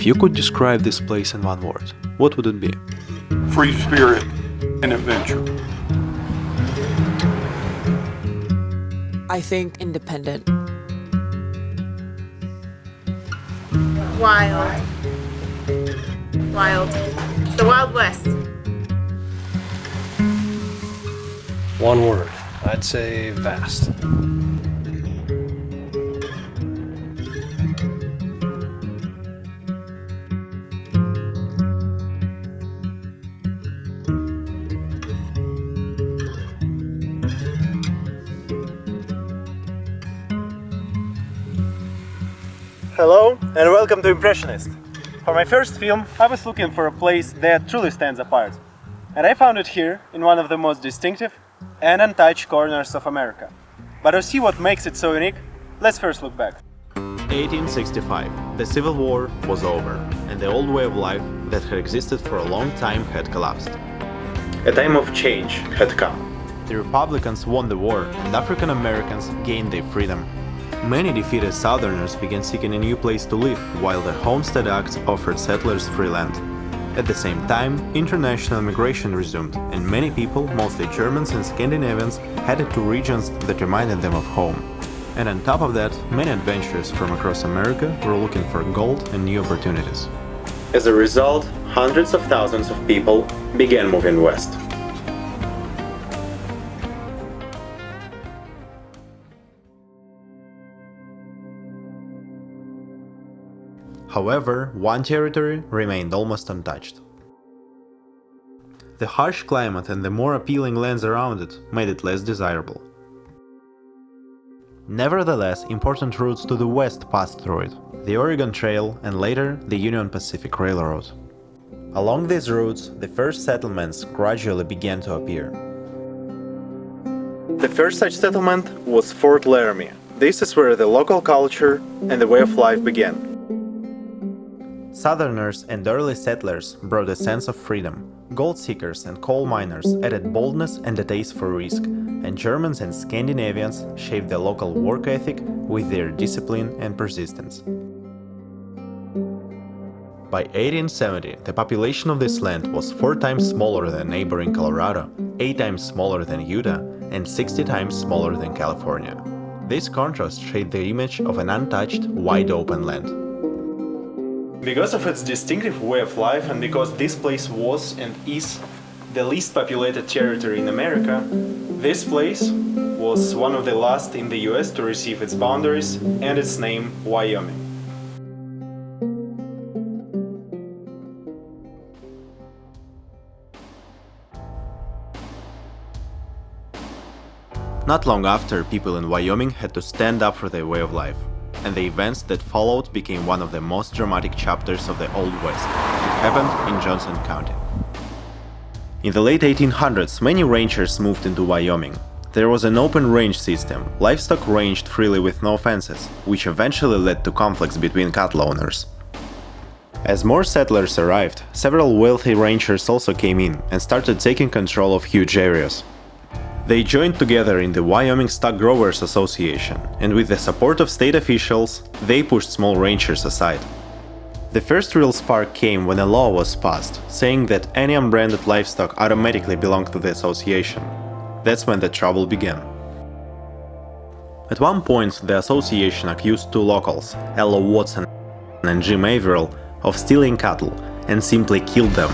If you could describe this place in one word, what would it be? Free spirit and adventure. I think independent. Wild. Wild. It's the Wild West. One word, I'd say vast. Hello and welcome to Impressionist. For my first film, I was looking for a place that truly stands apart. And I found it here, in one of the most distinctive and untouched corners of America. But to see what makes it so unique, let's first look back. 1865. The Civil War was over, and the old way of life that had existed for a long time had collapsed. A time of change had come. The Republicans won the war, and African Americans gained their freedom. Many defeated Southerners began seeking a new place to live, while the Homestead Act offered settlers free land. At the same time, international migration resumed, and many people, mostly Germans and Scandinavians, headed to regions that reminded them of home. And on top of that, many adventurers from across America were looking for gold and new opportunities. As a result, hundreds of thousands of people began moving west. However, one territory remained almost untouched. The harsh climate and the more appealing lands around it made it less desirable. Nevertheless, important routes to the west passed through it, the Oregon Trail and later the Union Pacific Railroad. Along these routes, the first settlements gradually began to appear. The first such settlement was Fort Laramie. This is where the local culture and the way of life began. Southerners and early settlers brought a sense of freedom. Gold seekers and coal miners added boldness and a taste for risk, and Germans and Scandinavians shaped the local work ethic with their discipline and persistence. By 1870, the population of this land was 4 times smaller than neighboring Colorado, 8 times smaller than Utah, and 60 times smaller than California. This contrast shaped the image of an untouched, wide-open land. Because of its distinctive way of life and because this place was and is the least populated territory in America, this place was one of the last in the US to receive its boundaries and its name, Wyoming. Not long after, people in Wyoming had to stand up for their way of life, and the events that followed became one of the most dramatic chapters of the Old West. It happened in Johnson County. In the late 1800s, many ranchers moved into Wyoming. There was an open range system, livestock ranged freely with no fences, which eventually led to conflicts between cattle owners. As more settlers arrived, several wealthy ranchers also came in and started taking control of huge areas. They joined together in the Wyoming Stock Growers Association, and with the support of state officials, they pushed small ranchers aside. The first real spark came when a law was passed, saying that any unbranded livestock automatically belonged to the association. That's when the trouble began. At one point, the association accused 2 locals, Ella Watson and Jim Averill, of stealing cattle, and simply killed them.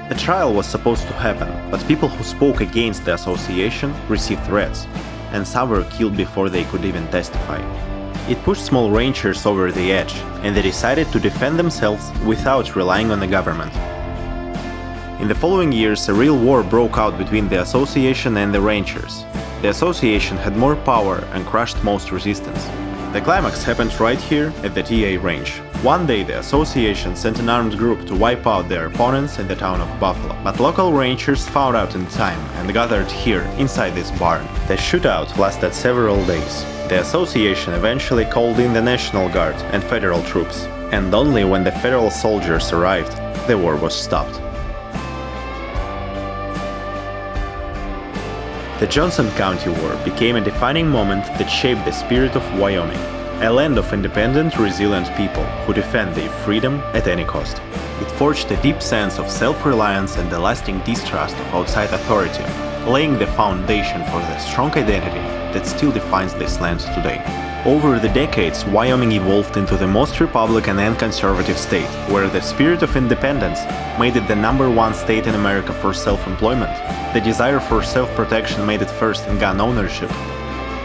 A trial was supposed to happen, but people who spoke against the association received threats, and some were killed before they could even testify. It pushed small ranchers over the edge, and they decided to defend themselves without relying on the government. In the following years, a real war broke out between the association and the ranchers. The association had more power and crushed most resistance. The climax happened right here at the TA range. One day the association sent an armed group to wipe out their opponents in the town of Buffalo, but local rangers found out in time and gathered here, inside this barn. The shootout lasted several days. The association eventually called in the National Guard and federal troops, and only when the federal soldiers arrived, the war was stopped. The Johnson County War became a defining moment that shaped the spirit of Wyoming. A land of independent, resilient people who defend their freedom at any cost. It forged a deep sense of self-reliance and a lasting distrust of outside authority, laying the foundation for the strong identity that still defines this land today. Over the decades, Wyoming evolved into the most Republican and conservative state, where the spirit of independence made it the #1 state in America for self-employment, the desire for self-protection made it first in gun ownership,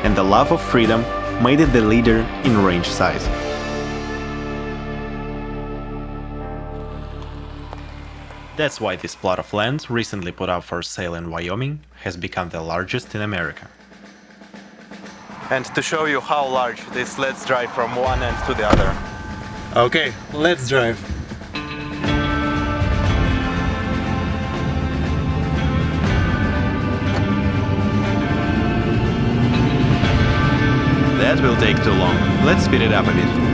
and the love of freedom made it the leader in range size. That's why this plot of land, recently put up for sale in Wyoming, has become the largest in America. And to show you how large this, let's drive from one end to the other. Okay, let's drive. That will take too long. Let's speed it up a bit.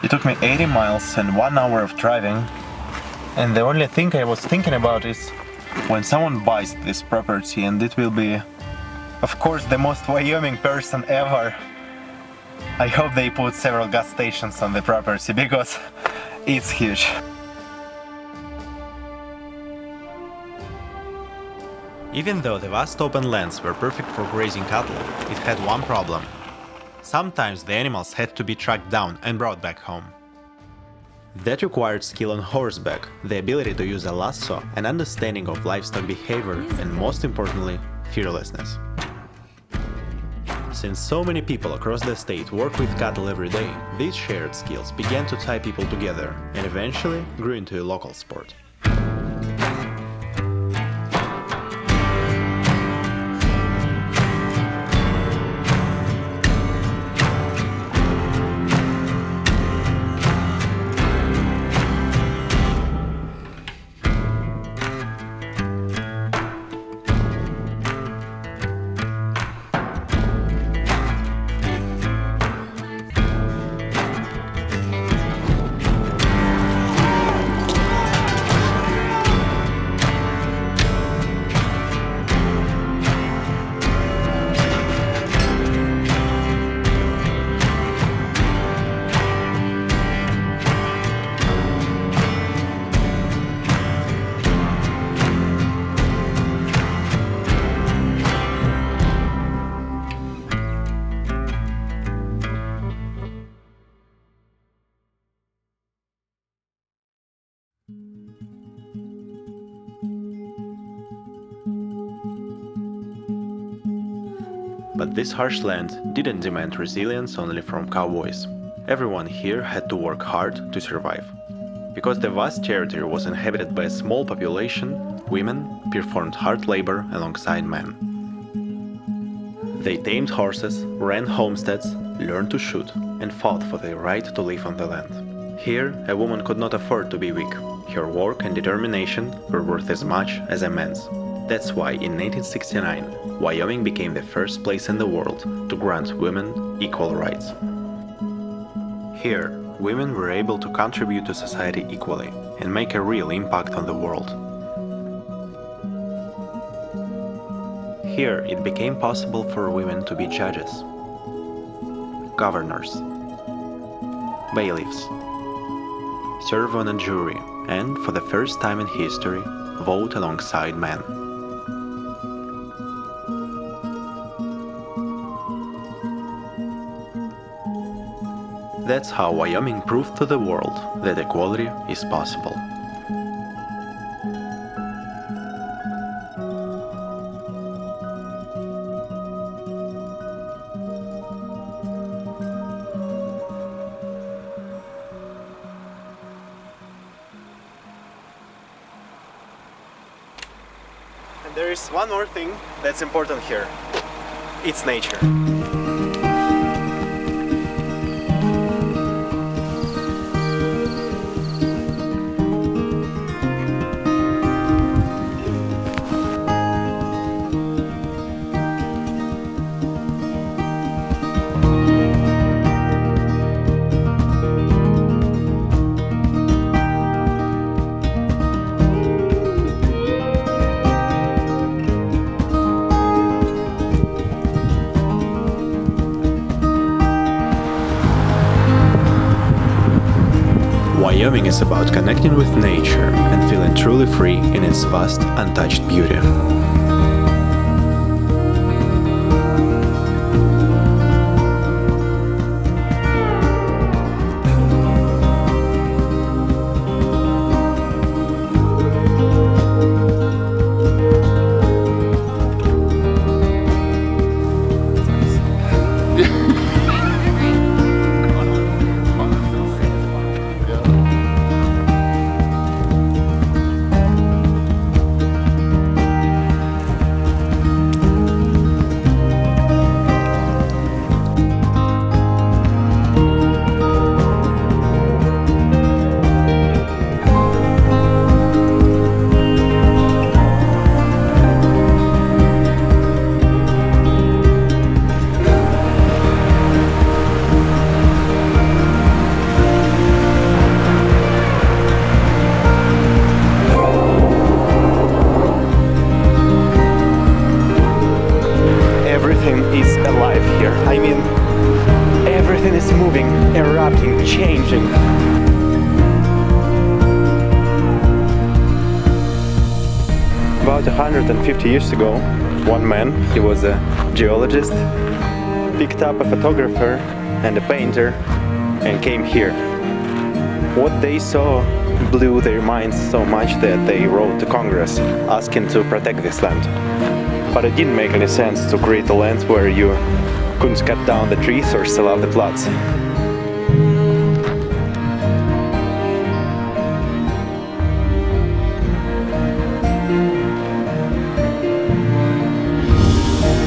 It took me 80 miles and 1 hour of driving, and the only thing I was thinking about is when someone buys this property, and it will be, of course, the most Wyoming person ever. I hope they put several gas stations on the property because it's huge. Even though the vast open lands were perfect for grazing cattle, it had one problem. Sometimes the animals had to be tracked down and brought back home. That required skill on horseback, the ability to use a lasso, an understanding of livestock behavior, and most importantly, fearlessness. Since so many people across the state work with cattle every day, these shared skills began to tie people together and eventually grew into a local sport. But this harsh land didn't demand resilience only from cowboys. Everyone here had to work hard to survive. Because the vast territory was inhabited by a small population, women performed hard labor alongside men. They tamed horses, ran homesteads, learned to shoot, and fought for their right to live on the land. Here, a woman could not afford to be weak. Her work and determination were worth as much as a man's. That's why in 1969, Wyoming became the first place in the world to grant women equal rights. Here, women were able to contribute to society equally and make a real impact on the world. Here, it became possible for women to be judges, governors, bailiffs, serve on a jury, and, for the first time in history, vote alongside men. That's how Wyoming proved to the world that equality is possible. And there is one more thing that's important here. it's nature. Wyoming is about connecting with nature and feeling truly free in its vast, untouched beauty. Everything is alive here. I mean, everything is moving, erupting, changing. About 150 years ago, one man, he was a geologist, picked up a photographer and a painter and came here. What they saw blew their minds so much that they wrote to Congress asking to protect this land. But it didn't make any sense to create a land where you couldn't cut down the trees or sell out the plots.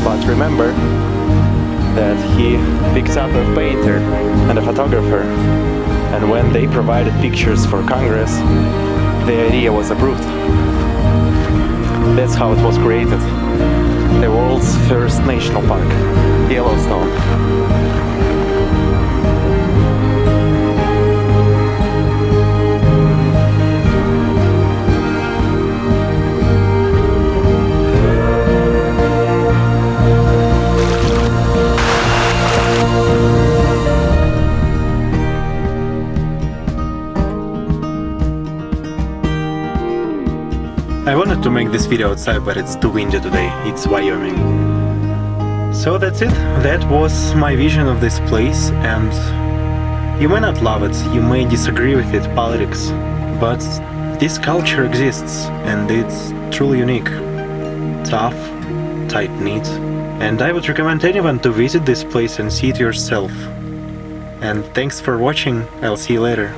But remember that he picked up a painter and a photographer, and when they provided pictures for Congress, the idea was approved. That's how it was created. The world's first national park, Yellowstone. I wanted to make this video outside, but it's too windy today. It's Wyoming. So that's it. That was my vision of this place, and you may not love it, you may disagree with its politics, but this culture exists and it's truly unique. Tough, tight-knit, and I would recommend anyone to visit this place and see it yourself. And thanks for watching, I'll see you later.